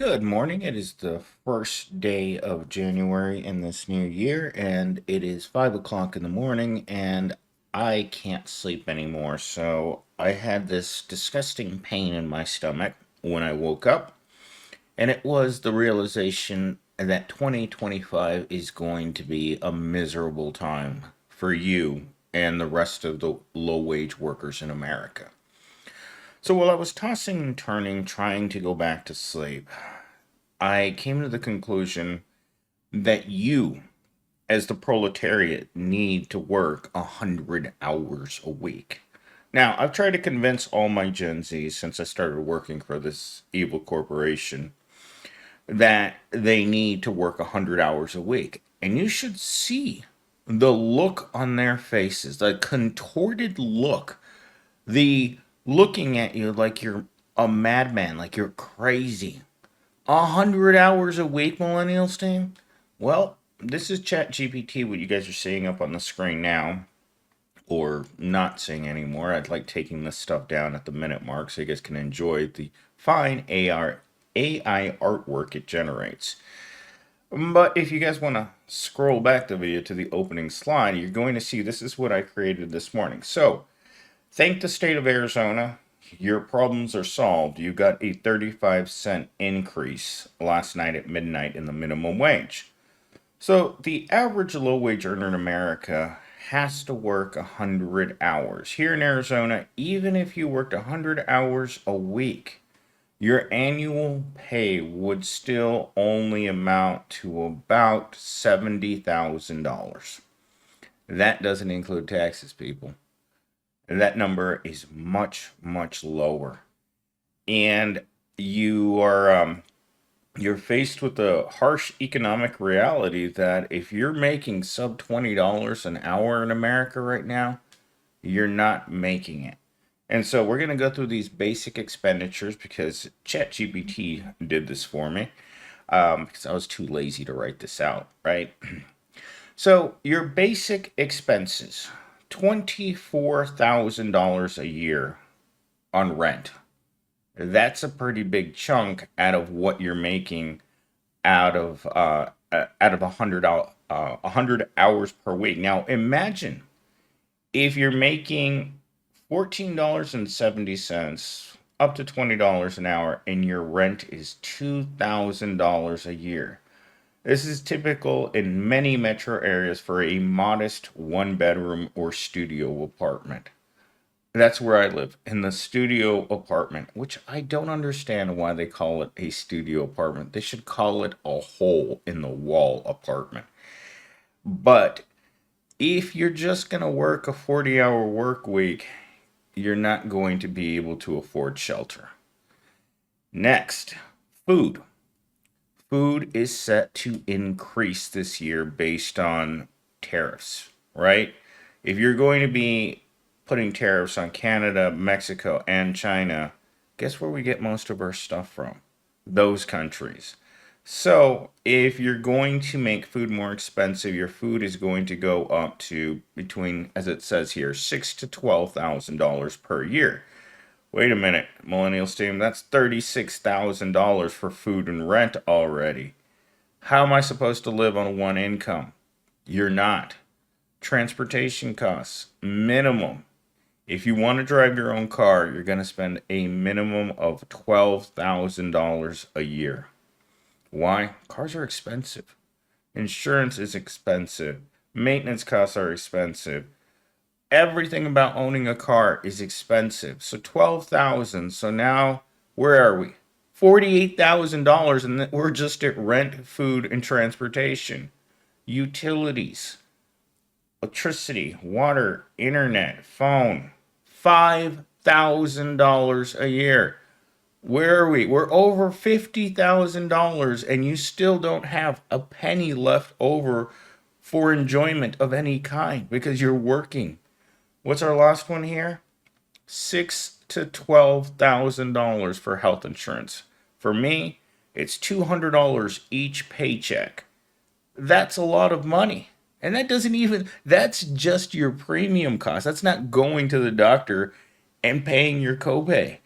Good morning. It is the first day of January in this new year, and it is 5 o'clock in the morning, and I can't sleep anymore. So I had this disgusting pain in my stomach when I woke up, and it was the realization that 2025 is going to be a miserable time for you and the rest of the low wage workers in America. So while I was tossing and turning, trying to go back to sleep, I came to the conclusion that you, as the proletariat, need to work 100 hours a week. Now, I've tried to convince all my Gen Zs since I started working for this evil corporation that they need to work 100 hours a week. And you should see the look on their faces, the contorted look, the looking at you like you're a madman, like you're crazy. 100 hours a week, millennials team? Well, this is ChatGPT, what you guys are seeing up on the screen now, or not seeing anymore. I'd like taking this stuff down at the minute mark so you guys can enjoy the fine AI artwork it generates. But if you guys want to scroll back the video to the opening slide, you're going to see this is what I created this morning. So, thank the state of Arizona. Your problems are solved. You got a 35-cent increase last night at midnight in the minimum wage. So the average low wage earner in America has to work 100 hours. Here in Arizona, even if you worked 100 hours a week, your annual pay would still only amount to about $70,000. That doesn't include taxes, people. That number is much, much lower. And you're faced with a harsh economic reality that if you're making sub $20 an hour in America right now, you're not making it. And so we're going to go through these basic expenditures because ChatGPT did this for me, because I was too lazy to write this out, right? So your basic expenses, $24,000 a year on rent. That's a pretty big chunk out of what you're making out of 100 hours per week. Now imagine if you're making $14.70 up to $20 an hour and your rent is $2,000 a year. This is typical in many metro areas for a modest one bedroom or studio apartment. That's where I live, in the studio apartment, which I don't understand why they call it a studio apartment. They should call it a hole in the wall apartment. But if you're just going to work a 40-hour work week, you're not going to be able to afford shelter. Next, food. Food is set to increase this year based on tariffs, right? If you're going to be putting tariffs on Canada, Mexico, and China, guess where we get most of our stuff from? Those countries. So, if you're going to make food more expensive, your food is going to go up to between, as it says here, $6,000 to $12,000 per year. Wait a minute, Millennials team, that's $36,000 for food and rent already. How am I supposed to live on one income? You're not. Transportation costs, minimum. If you want to drive your own car, you're going to spend a minimum of $12,000 a year. Why? Cars are expensive. Insurance is expensive. Maintenance costs are expensive. Everything about owning a car is expensive. So 12,000. So now where are we? $48,000 and we're just at rent, food and transportation. Utilities, electricity, water, internet, phone. $5,000 a year. Where are we? We're over $50,000 and you still don't have a penny left over for enjoyment of any kind because you're working. What's our last one here? $6,000 to $12,000 for health insurance. For me, it's $200 each paycheck. That's a lot of money. And that's just your premium cost. That's not going to the doctor and paying your copay.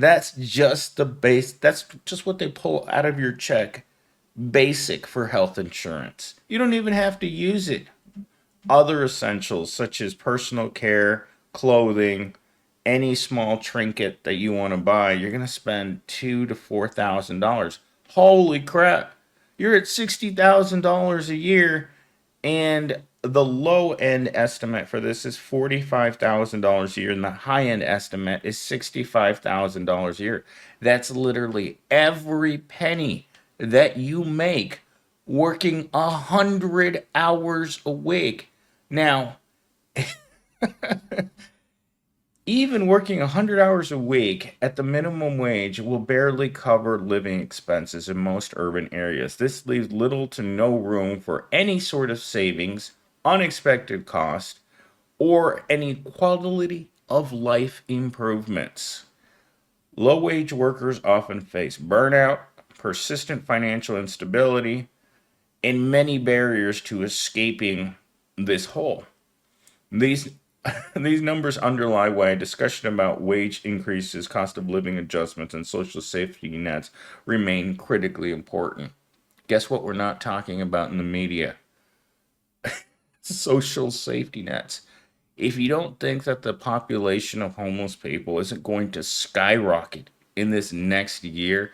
That's just the base. That's just what they pull out of your check. Basic for health insurance. You don't even have to use it. Other essentials such as personal care, clothing, any small trinket that you want to buy, you're gonna spend $2,000 to $4,000. Holy crap! You're at $60,000 a year, and the low end estimate for this is $45,000 a year, and the high end estimate is $65,000 a year. That's literally every penny that you make working 100 hours a week. Now, even working 100 hours a week at the minimum wage will barely cover living expenses in most urban areas. This leaves little to no room for any sort of savings, unexpected cost, or any quality of life improvements. Low wage workers often face burnout, persistent financial instability, and many barriers to escaping this hole. These these numbers underlie why a discussion about wage increases, cost of living adjustments, and social safety nets remain critically important. Guess what we're not talking about in the media? Social safety nets. If you don't think that the population of homeless people isn't going to skyrocket in this next year,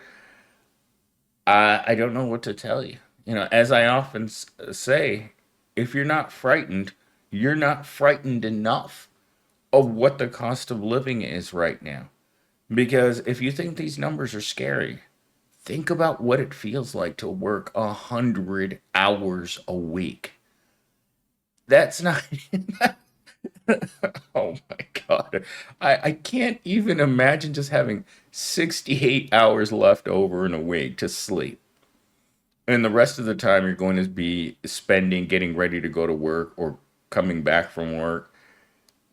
I don't know what to tell you. As I often say, if you're not frightened, you're not frightened enough of what the cost of living is right now. Because if you think these numbers are scary, think about what it feels like to work 100 hours a week. That's not. Oh my God. I can't even imagine just having 68 hours left over in a week to sleep. And the rest of the time you're going to be spending getting ready to go to work or coming back from work.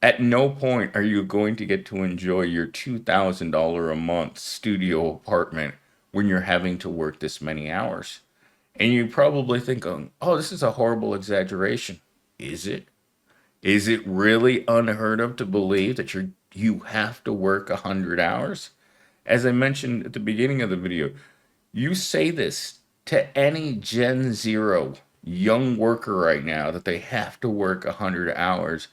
At no point are you going to get to enjoy your $2,000 a month studio apartment when you're having to work this many hours. And you probably think, oh, this is a horrible exaggeration. Is it? Is it really unheard of to believe that you have to work 100 hours? As I mentioned at the beginning of the video, you say this to any Gen Zero young worker right now that they have to work 100 hours,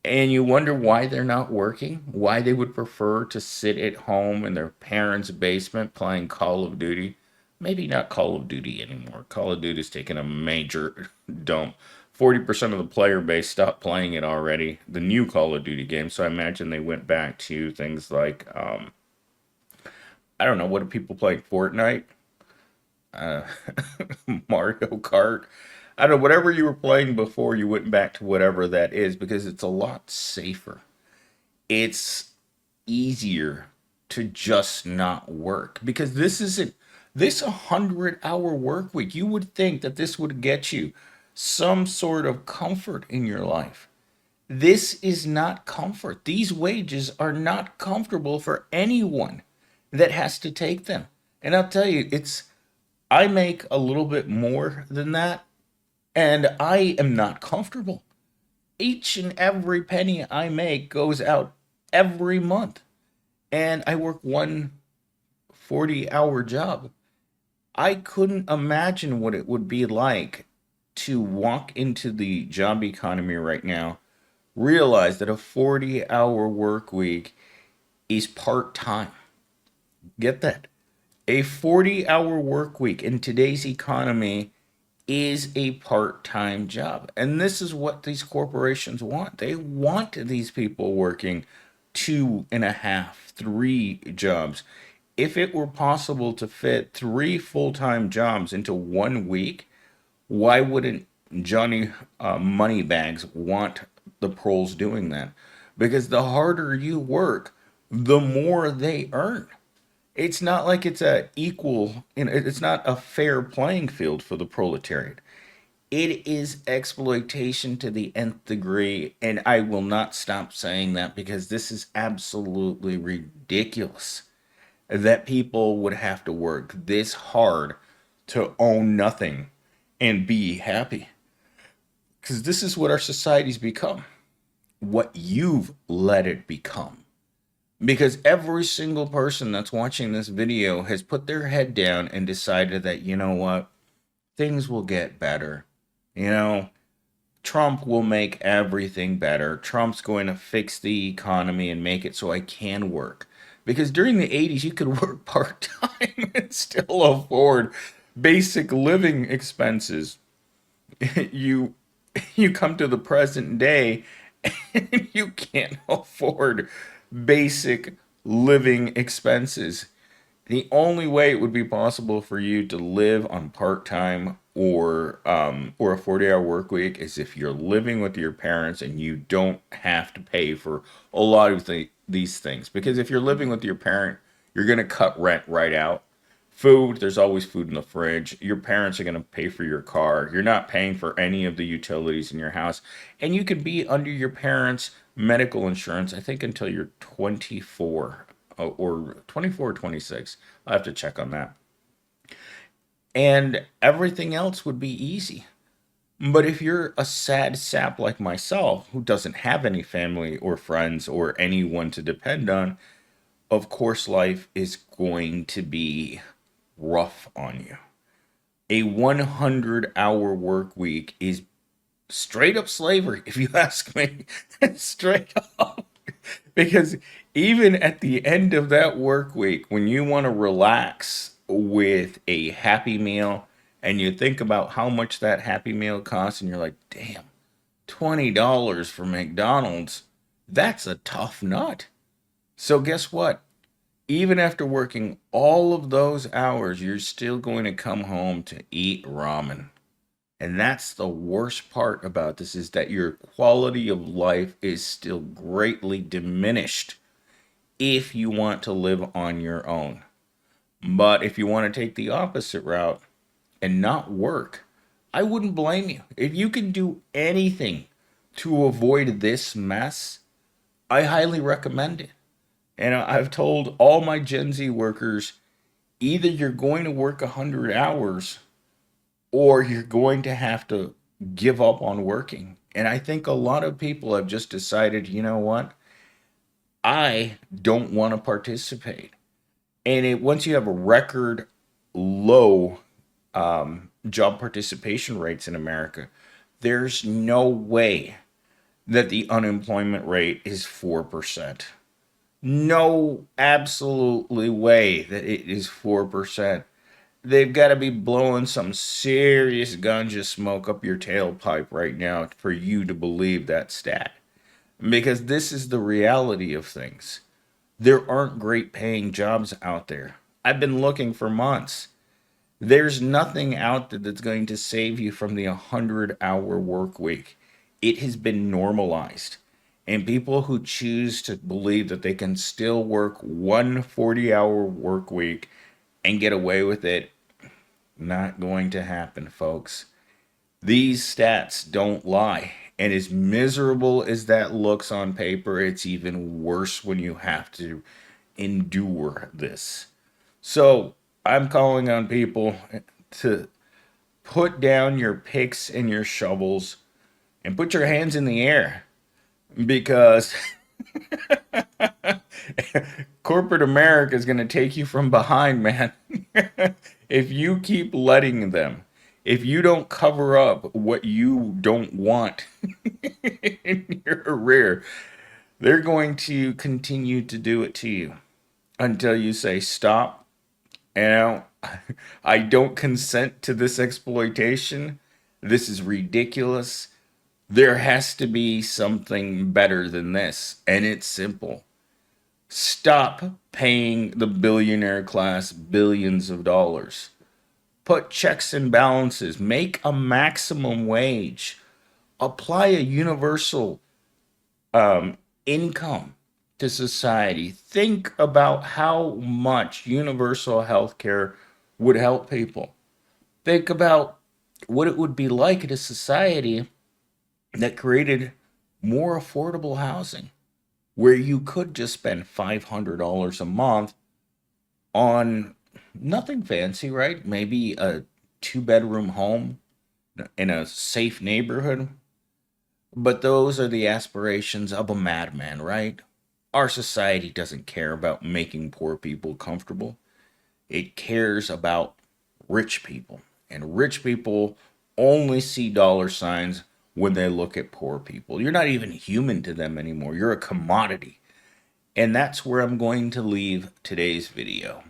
and you wonder why they're not working, why they would prefer to sit at home in their parents' basement playing Call of Duty. Maybe not Call of Duty anymore. Call of Duty's taken a major dump. 40% of the player base stopped playing it already, the new Call of Duty game. So I imagine they went back to things like, I don't know, what are people playing? Fortnite? uh, Mario Kart. I don't know, whatever you were playing before, you went back to whatever that is because it's a lot safer. It's easier to just not work because this isn't this 100-hour work week. You would think that this would get you some sort of comfort in your life. This is not comfort. These wages are not comfortable for anyone that has to take them. And I'll tell you, I make a little bit more than that, and I am not comfortable. Each and every penny I make goes out every month, and I work one 40-hour job. I couldn't imagine what it would be like to walk into the job economy right now, realize that a 40-hour work week is part time. Get that? A 40-hour work week in today's economy is a part-time job. And this is what these corporations want. They want these people working two and a half, three jobs. If it were possible to fit three full-time jobs into 1 week, why wouldn't Johnny Moneybags want the pros doing that? Because the harder you work, the more they earn. It's not like it's a equal, it's not a fair playing field for the proletariat. It is exploitation to the nth degree, and I will not stop saying that because this is absolutely ridiculous that people would have to work this hard to own nothing and be happy. Because this is what our society's become, what you've let it become. Because every single person that's watching this video has put their head down and decided that, you know what, things will get better. You know, Trump will make everything better. Trump's going to fix the economy and make it so I can work. Because during the 80s, you could work part time and still afford basic living expenses. You you come to the present day and you can't afford basic living expenses. The only way it would be possible for you to live on part-time or a 40-hour work week is if you're living with your parents and you don't have to pay for a lot of these things. Because if you're living with your parent, you're going to cut rent right out. Food, there's always food in the fridge. Your parents are going to pay for your car. You're not paying for any of the utilities in your house. And you can be under your parents' medical insurance, I think, until you're 24 or 24 or 26. I'll have to check on that. And everything else would be easy. But if you're a sad sap like myself, who doesn't have any family or friends or anyone to depend on, of course, life is going to be rough on you. A 100-hour work week is straight up slavery, if you ask me. Straight up. Because even at the end of that work week, when you want to relax with a happy meal and you think about how much that happy meal costs, and you're like, damn, $20 for McDonald's, that's a tough nut. So, guess what? Even after working all of those hours, you're still going to come home to eat ramen. And that's the worst part about this, is that your quality of life is still greatly diminished if you want to live on your own. But if you want to take the opposite route and not work, I wouldn't blame you. If you can do anything to avoid this mess, I highly recommend it. And I've told all my Gen Z workers, either you're going to work 100 hours or you're going to have to give up on working. And I think a lot of people have just decided, you know what? I don't want to participate. And once you have a record low job participation rates in America, there's no way that the unemployment rate is 4%. No, absolutely way that it is 4%. They've got to be blowing some serious ganja smoke up your tailpipe right now for you to believe that stat. Because this is the reality of things. There aren't great paying jobs out there. I've been looking for months. There's nothing out there that's going to save you from the 100-hour work week. It has been normalized. And people who choose to believe that they can still work one 40-hour work week and get away with it, not going to happen, folks. These stats don't lie. And as miserable as that looks on paper, it's even worse when you have to endure this. So I'm calling on people to put down your picks and your shovels and put your hands in the air, because corporate America is going to take you from behind, man. If you keep letting them, if you don't cover up what you don't want in your rear, they're going to continue to do it to you until you say stop. And I don't consent to this exploitation. This is ridiculous. There has to be something better than this, and it's simple. Stop paying the billionaire class billions of dollars. Put checks and balances. Make a maximum wage. Apply a universal income to society. Think about how much universal health care would help people. Think about what it would be like in a society that created more affordable housing, where you could just spend $500 a month on nothing fancy, right? Maybe a two-bedroom home in a safe neighborhood. But those are the aspirations of a madman, right? our society doesn't care about making poor people comfortable. It cares about rich people. And rich people only see dollar signs when they look at poor people. You're not even human to them anymore. You're a commodity. And that's where I'm going to leave today's video.